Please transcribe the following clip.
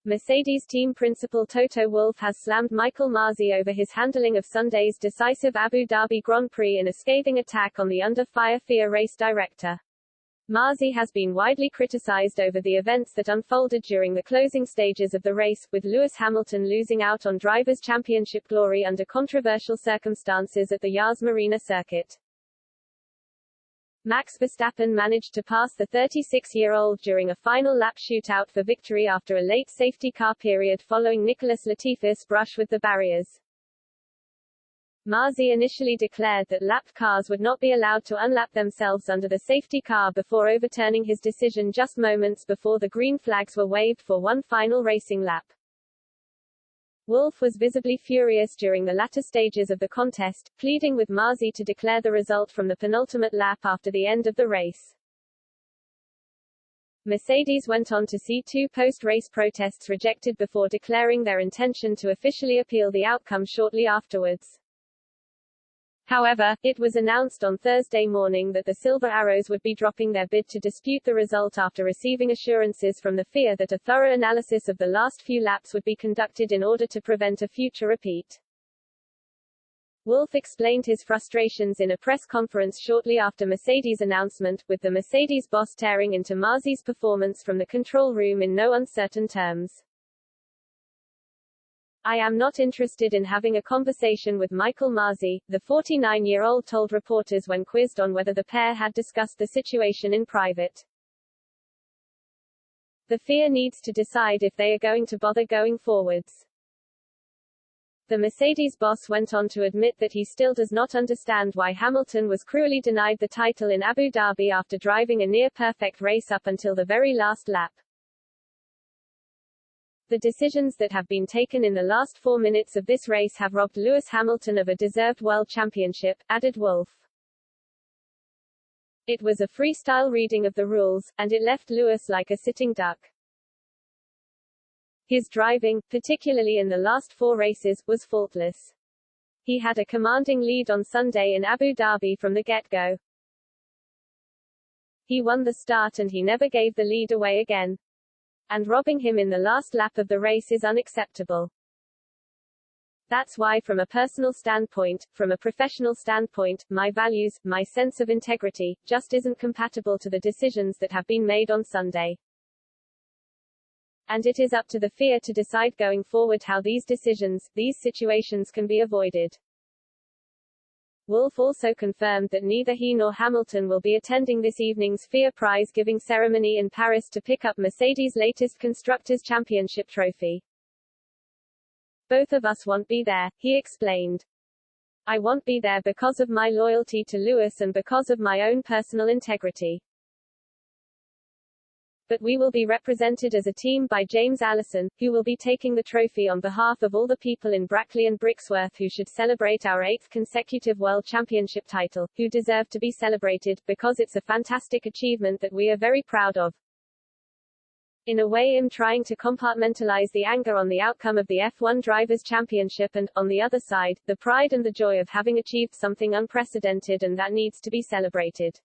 Mercedes team principal Toto Wolff has slammed Michael Masi over his handling of Sunday's decisive Abu Dhabi Grand Prix in a scathing attack on the under-fire FIA race director. Masi has been widely criticized over the events that unfolded during the closing stages of the race, with Lewis Hamilton losing out on Drivers' Championship glory under controversial circumstances at the Yas Marina circuit. Max Verstappen managed to pass the 36-year-old during a final lap shootout for victory after a late safety car period following Nicholas Latifi's brush with the barriers. Masi initially declared that lapped cars would not be allowed to unlap themselves under the safety car before overturning his decision just moments before the green flags were waved for one final racing lap. Wolff was visibly furious during the latter stages of the contest, pleading with Masi to declare the result from the penultimate lap after the end of the race. Mercedes went on to see two post-race protests rejected before declaring their intention to officially appeal the outcome shortly afterwards. However, it was announced on Thursday morning that the Silver Arrows would be dropping their bid to dispute the result after receiving assurances from the FIA that a thorough analysis of the last few laps would be conducted in order to prevent a future repeat. Wolff explained his frustrations in a press conference shortly after Mercedes' announcement, with the Mercedes boss tearing into Masi's performance from the control room in no uncertain terms. "I am not interested in having a conversation with Michael Masi," the 49-year-old told reporters when quizzed on whether the pair had discussed the situation in private. "The FIA needs to decide if they are going to bother going forwards." The Mercedes boss went on to admit that he still does not understand why Hamilton was cruelly denied the title in Abu Dhabi after driving a near-perfect race up until the very last lap. "The decisions that have been taken in the last 4 minutes of this race have robbed Lewis Hamilton of a deserved world championship," added Wolff. "It was a freestyle reading of the rules, and it left Lewis like a sitting duck. His driving, particularly in the last 4 races, was faultless. He had a commanding lead on Sunday in Abu Dhabi from the get-go. He won the start and he never gave the lead away again. And robbing him in the last lap of the race is unacceptable. That's why from a personal standpoint, from a professional standpoint, my values, my sense of integrity, just isn't compatible to the decisions that have been made on Sunday. And it is up to the FIA to decide going forward how these decisions, these situations can be avoided." Wolff also confirmed that neither he nor Hamilton will be attending this evening's FIA prize-giving ceremony in Paris to pick up Mercedes' latest Constructors' Championship trophy. "Both of us won't be there," he explained. "I won't be there because of my loyalty to Lewis and because of my own personal integrity. But we will be represented as a team by James Allison, who will be taking the trophy on behalf of all the people in Brackley and Brixworth who should celebrate our 8th consecutive World Championship title, who deserve to be celebrated, because it's a fantastic achievement that we are very proud of." In a way, I'm trying to compartmentalize the anger on the outcome of the F1 Drivers' Championship and, on the other side, the pride and the joy of having achieved something unprecedented and that needs to be celebrated.